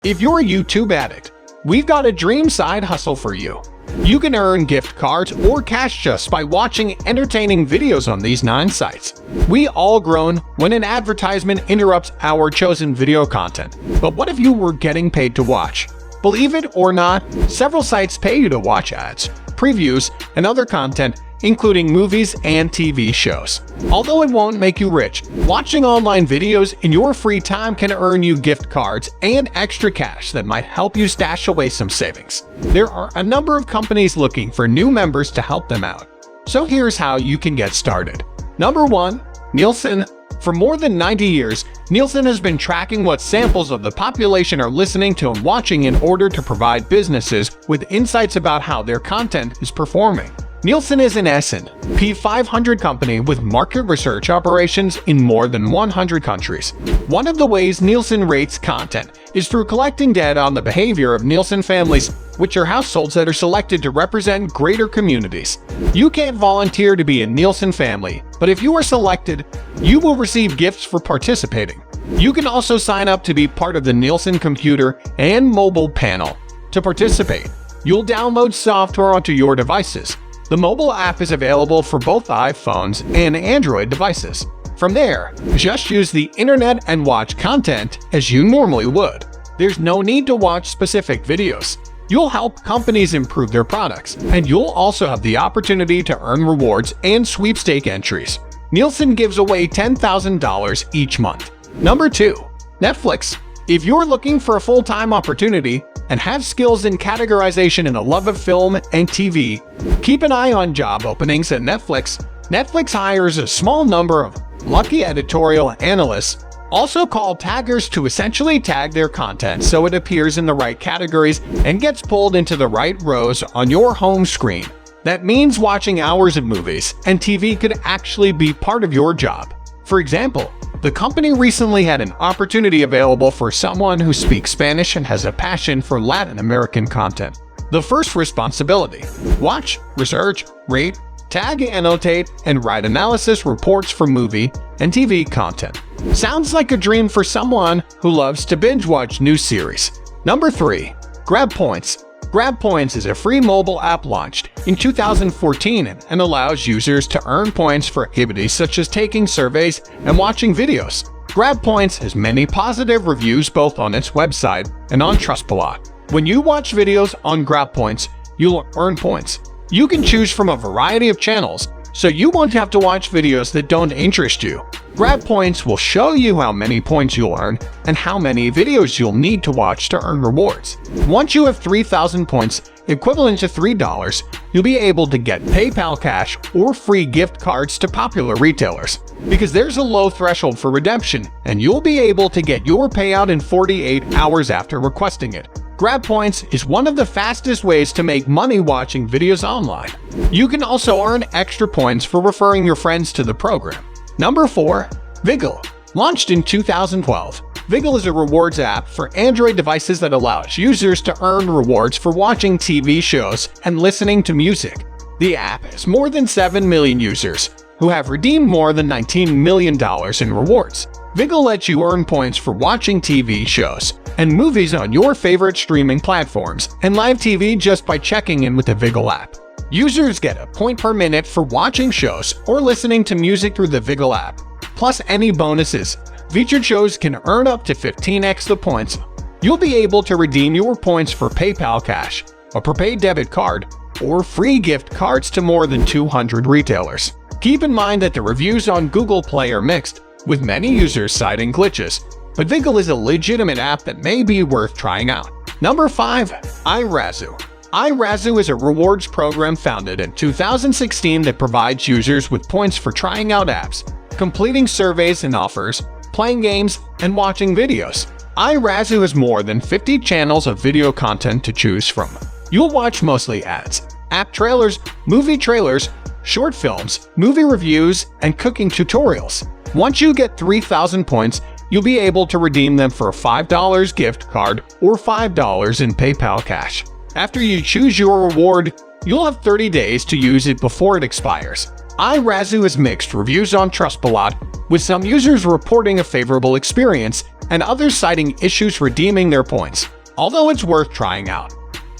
If you're a YouTube addict, we've got a dream side hustle for you. You can earn gift cards or cash just by watching entertaining videos on these 9 sites. We all groan when an advertisement interrupts our chosen video content. But what if you were getting paid to watch? Believe it or not, several sites pay you to watch ads, previews, and other content, including movies and TV shows. Although it won't make you rich, watching online videos in your free time can earn you gift cards and extra cash that might help you stash away some savings. There are a number of companies looking for new members to help them out. So here's how you can get started. Number 1. Nielsen. For more than 90 years, Nielsen has been tracking what samples of the population are listening to and watching in order to provide businesses with insights about how their content is performing. Nielsen is an S&P 500 company with market research operations in more than 100 countries. One of the ways Nielsen rates content is through collecting data on the behavior of Nielsen families, which are households that are selected to represent greater communities. You can't volunteer to be a Nielsen family, but if you are selected, you will receive gifts for participating. You can also sign up to be part of the Nielsen computer and mobile panel. To participate, you'll download software onto your devices. The mobile app is available for both iPhones and Android devices. From there, just use the internet and watch content as you normally would. There's no need to watch specific videos. You'll help companies improve their products, and you'll also have the opportunity to earn rewards and sweepstake entries. Nielsen gives away $10,000 each month. Number 2. Netflix. If you're looking for a full-time opportunity and have skills in categorization and a love of film and TV, keep an eye on job openings at Netflix. Netflix hires a small number of lucky editorial analysts, also called taggers, to essentially tag their content so it appears in the right categories and gets pulled into the right rows on your home screen. That means watching hours of movies and TV could actually be part of your job. For example, the company recently had an opportunity available for someone who speaks Spanish and has a passion for Latin American content. The first responsibility: watch, research, rate, tag, annotate, and write analysis reports for movie and TV content. Sounds like a dream for someone who loves to binge-watch new series. Number 3. Grab Points. Grab Points is a free mobile app launched in 2014 and allows users to earn points for activities such as taking surveys and watching videos. Grab Points has many positive reviews both on its website and on Trustpilot. When you watch videos on Grab Points, you'll earn points. You can choose from a variety of channels, so you won't have to watch videos that don't interest you. Grab Points will show you how many points you'll earn and how many videos you'll need to watch to earn rewards. Once you have 3,000 points, equivalent to $3, you'll be able to get PayPal cash or free gift cards to popular retailers. Because there's a low threshold for redemption, and you'll be able to get your payout in 48 hours after requesting it. Grab Points is one of the fastest ways to make money watching videos online. You can also earn extra points for referring your friends to the program. Number 4. Viggle. Launched in 2012, Viggle is a rewards app for Android devices that allows users to earn rewards for watching TV shows and listening to music. The app has more than 7 million users who have redeemed more than $19 million in rewards. Viggle lets you earn points for watching TV shows and movies on your favorite streaming platforms and live TV just by checking in with the Viggle app. Users get a point per minute for watching shows or listening to music through the Viggle app, plus any bonuses. Featured shows can earn up to 15x the points. You'll be able to redeem your points for PayPal cash, a prepaid debit card, or free gift cards to more than 200 retailers. Keep in mind that the reviews on Google Play are mixed, with many users citing glitches, but Viggle is a legitimate app that may be worth trying out. Number 5. Imrazzoo. Imrazzoo is a rewards program founded in 2016 that provides users with points for trying out apps, completing surveys and offers, playing games, and watching videos. Imrazzoo has more than 50 channels of video content to choose from. You'll watch mostly ads, app trailers, movie trailers, short films, movie reviews, and cooking tutorials. Once you get 3,000 points, you'll be able to redeem them for a $5 gift card or $5 in PayPal cash. After you choose your reward, you'll have 30 days to use it before it expires. Imrazzoo has mixed reviews on Trustpilot, with some users reporting a favorable experience and others citing issues redeeming their points, although it's worth trying out.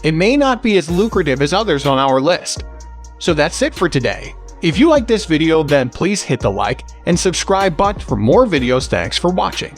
It may not be as lucrative as others on our list. So that's it for today. If you like this video, then please hit the like and subscribe button for more videos. Thanks for watching.